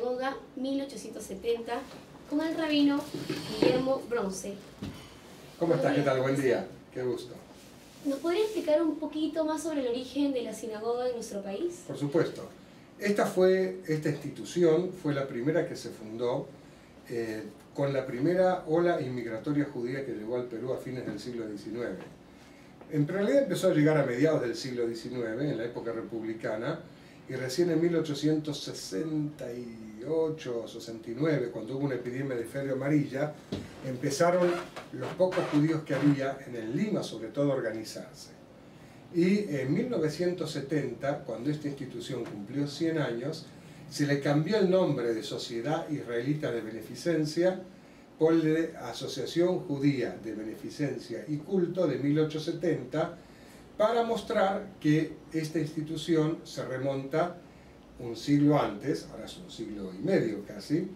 Sinagoga 1870 con el rabino Guillermo Bronce. ¿Cómo estás? ¿Qué tal? Buen día. Qué gusto. ¿Nos podría explicar un poquito más sobre el origen de la sinagoga en nuestro país? Por supuesto. Esta institución fue la primera que se fundó con la primera ola inmigratoria judía que llegó al Perú a fines del siglo XIX. En realidad empezó a llegar a mediados del siglo XIX, en la época republicana, y recién en 1868 o 69, cuando hubo una epidemia de fiebre amarilla, empezaron los pocos judíos que había en Lima, sobre todo, a organizarse. Y en 1970, cuando esta institución cumplió 100 años, se le cambió el nombre de Sociedad Israelita de Beneficencia por el de Asociación Judía de Beneficencia y Culto de 1870, para mostrar que esta institución se remonta un siglo antes, ahora es un siglo y medio casi,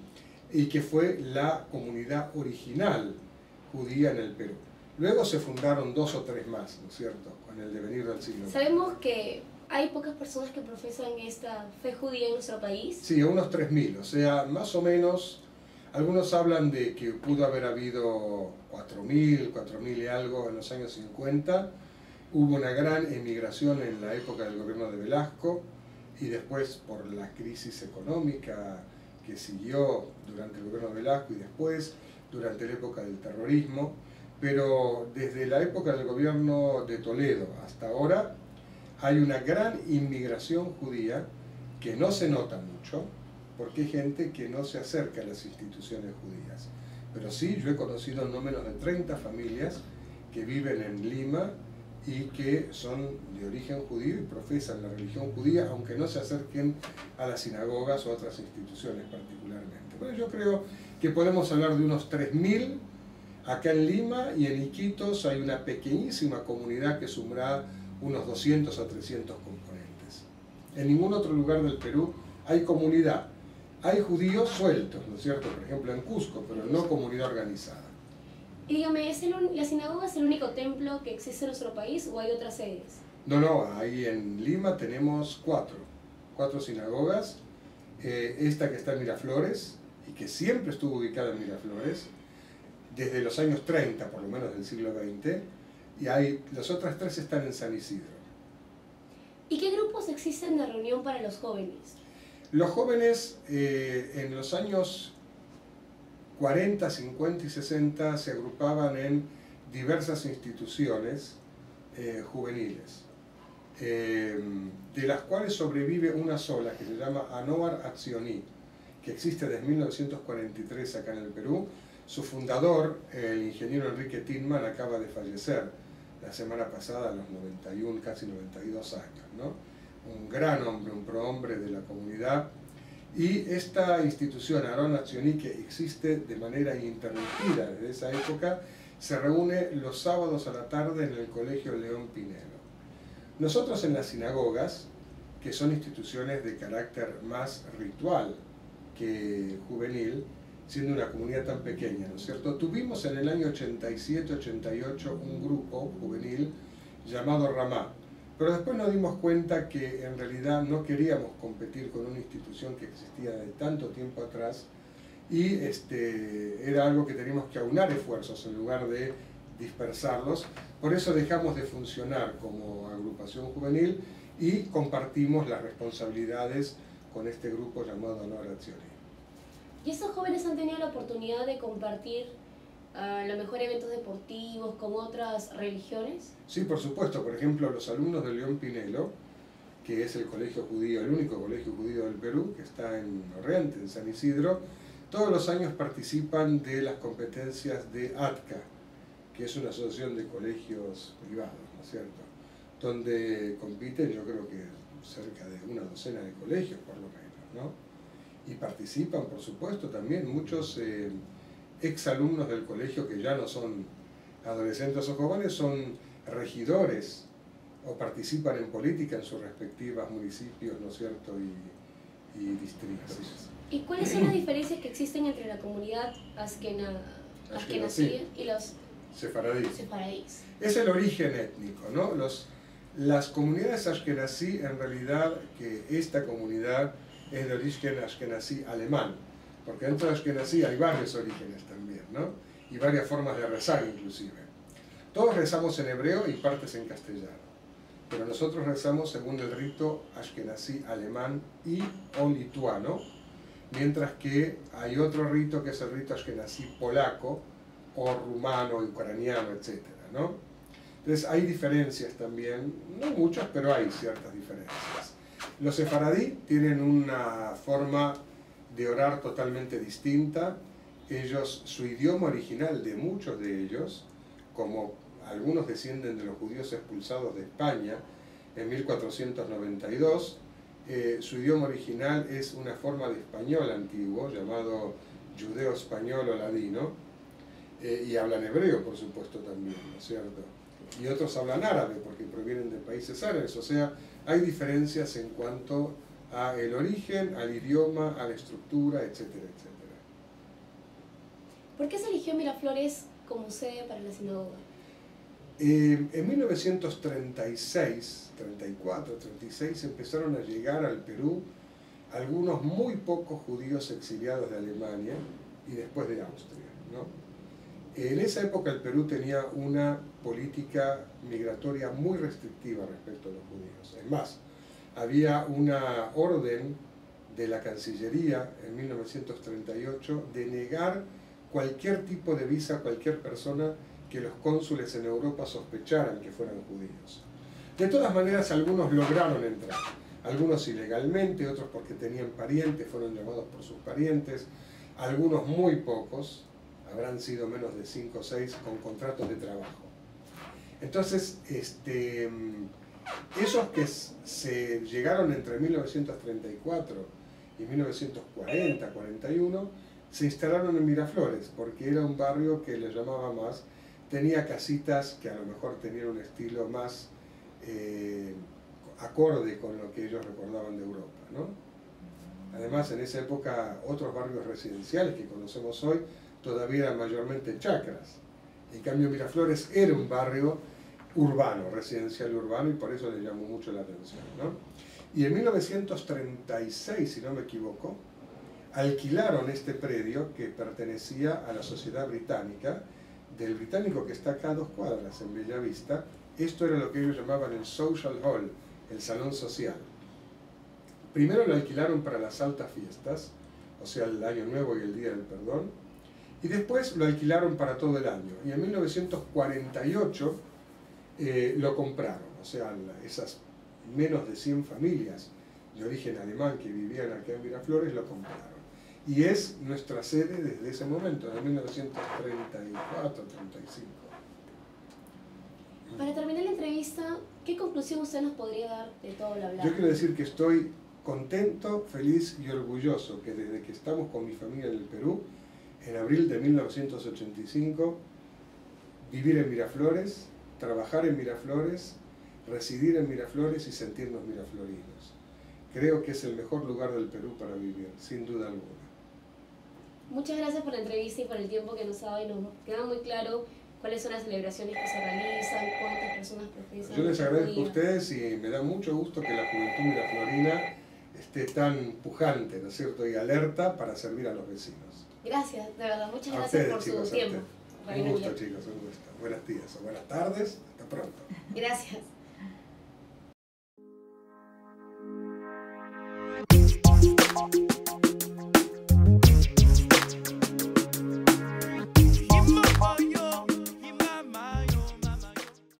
y que fue la comunidad original judía en el Perú. Luego se fundaron 2 o 3 más, ¿no es cierto?, con el devenir del siglo. Sabemos que hay pocas personas que profesan esta fe judía en nuestro país. Sí, unos 3.000, o sea, más o menos. Algunos hablan de que pudo haber habido 4.000 y algo en los años 50. Hubo una gran emigración en la época del gobierno de Velasco y después por la crisis económica que siguió durante el gobierno de Velasco y después durante la época del terrorismo. Pero desde la época del gobierno de Toledo hasta ahora hay una gran inmigración judía que no se nota mucho, porque hay gente que no se acerca a las instituciones judías. Pero sí, yo he conocido no menos de 30 familias que viven en Lima y que son de origen judío y profesan la religión judía, aunque no se acerquen a las sinagogas o a otras instituciones particularmente. Bueno, yo creo que podemos hablar de unos 3.000 acá en Lima, y en Iquitos hay una pequeñísima comunidad que sumará unos 200 a 300 componentes. En ningún otro lugar del Perú hay comunidad. Hay judíos sueltos, ¿no es cierto?, por ejemplo en Cusco, pero no comunidad organizada. Y dígame, ¿la sinagoga es el único templo que existe en nuestro país o hay otras sedes? No, ahí en Lima tenemos 4 sinagogas. Esta que está en Miraflores, y que siempre estuvo ubicada en Miraflores, desde los años 30, por lo menos del siglo XX, y las otras 3 están en San Isidro. ¿Y qué grupos existen de reunión para los jóvenes? Los jóvenes en los años 40, 50 y 60 se agrupaban en diversas instituciones juveniles, de las cuales sobrevive una sola, que se llama Anoar Accioní, que existe desde 1943 acá en el Perú. Su fundador, el ingeniero Enrique Tinman, acaba de fallecer la semana pasada a los 91, casi 92 años, ¿no? Un gran hombre, un prohombre de la comunidad. Y esta institución, Anoar Accioní, que existe de manera ininterrumpida desde esa época, se reúne los sábados a la tarde en el Colegio León Pinelo. Nosotros en las sinagogas, que son instituciones de carácter más ritual que juvenil, siendo una comunidad tan pequeña, ¿no es cierto?, tuvimos en el año 87-88 un grupo juvenil llamado Ramá, pero después nos dimos cuenta que en realidad no queríamos competir con una institución que existía de tanto tiempo atrás, y era algo que teníamos que aunar esfuerzos en lugar de dispersarlos. Por eso dejamos de funcionar como agrupación juvenil y compartimos las responsabilidades con este grupo llamado Anoar Accioní. ¿Y estos jóvenes han tenido la oportunidad de compartir a lo mejor eventos deportivos con otras religiones? Sí, por supuesto. Por ejemplo, los alumnos de León Pinelo, que es el colegio judío, el único colegio judío del Perú, que está en Orrente, en San Isidro, todos los años participan de las competencias de ATCA, que es una asociación de colegios privados, ¿no es cierto?, donde compiten, yo creo que cerca de una docena de colegios, por lo menos, ¿no? Y participan, por supuesto, también muchos exalumnos del colegio que ya no son adolescentes o jóvenes, son regidores o participan en política en sus respectivos municipios, ¿no es cierto?, y distritos. ¿Y cuáles son las diferencias que existen entre la comunidad askenazí y los sefaradíes? Es el origen étnico, ¿no? Las comunidades ashkenazí, en realidad, que esta comunidad es de origen ashkenazí alemán, porque dentro de ashkenazí hay varios orígenes también, ¿no? Y varias formas de rezar inclusive. Todos rezamos en hebreo y partes en castellano, pero nosotros rezamos según el rito ashkenazí alemán y o lituano, mientras que hay otro rito que es el rito ashkenazí polaco o rumano, ucraniano, etc., ¿no? Entonces hay diferencias también, no muchas, pero hay ciertas diferencias. Los sefaradí tienen una forma de orar totalmente distinta. Ellos, su idioma original de muchos de ellos, como algunos descienden de los judíos expulsados de España en 1492, su idioma original es una forma de español antiguo llamado judeo-español o ladino, y hablan hebreo, por supuesto, también, ¿no es cierto? Y otros hablan árabe porque provienen de países árabes, o sea, hay diferencias en cuanto al origen, al idioma, a la estructura, etcétera, etcétera. ¿Por qué se eligió Miraflores como sede para la sinagoga? En 1936, 34, 36 empezaron a llegar al Perú algunos muy pocos judíos exiliados de Alemania y después de Austria, ¿no? En esa época el Perú tenía una política migratoria muy restrictiva respecto a los judíos. Es más, había una orden de la Cancillería en 1938 de negar cualquier tipo de visa a cualquier persona que los cónsules en Europa sospecharan que fueran judíos. De todas maneras, algunos lograron entrar, algunos ilegalmente, otros porque tenían parientes, fueron llamados por sus parientes, algunos muy pocos, habrán sido menos de 5 o 6 con contratos de trabajo. Entonces, esos que se llegaron entre 1934 y 1940, 41, se instalaron en Miraflores, porque era un barrio que les llamaba más, tenía casitas que a lo mejor tenían un estilo más acorde con lo que ellos recordaban de Europa, ¿no? Además, en esa época, otros barrios residenciales que conocemos hoy todavía eran mayormente chacras. En cambio, Miraflores era un barrio urbano, residencial urbano, y por eso le llamó mucho la atención, ¿no? Y en 1936, si no me equivoco, alquilaron este predio que pertenecía a la Sociedad Británica, del británico que está acá a 2 cuadras, en Bellavista. Esto era lo que ellos llamaban el Social Hall, el salón social. Primero lo alquilaron para las altas fiestas, o sea, el Año Nuevo y el Día del Perdón, y después lo alquilaron para todo el año. Y en 1948 lo compraron, o sea, esas menos de 100 familias de origen alemán que vivían acá en Miraflores lo compraron. Y es nuestra sede desde ese momento, de 1934, 35. Para terminar la entrevista, ¿qué conclusión usted nos podría dar de todo lo hablado? Yo quiero decir que estoy contento, feliz y orgulloso que desde que estamos con mi familia en el Perú, en abril de 1985, vivir en Miraflores, trabajar en Miraflores, residir en Miraflores y sentirnos miraflorinos. Creo que es el mejor lugar del Perú para vivir, sin duda alguna. Muchas gracias por la entrevista y por el tiempo que nos ha dado, y nos queda muy claro cuáles son las celebraciones que se realizan, cuántas personas profesan. Yo les agradezco a ustedes y me da mucho gusto que la juventud miraflorina esté tan pujante, ¿no es cierto?, y alerta para servir a los vecinos. Gracias, de verdad, muchas A gracias ustedes, por chicos, su tiempo. Un gusto, chicos, un gusto. Buenos días o buenas tardes, hasta pronto. Gracias.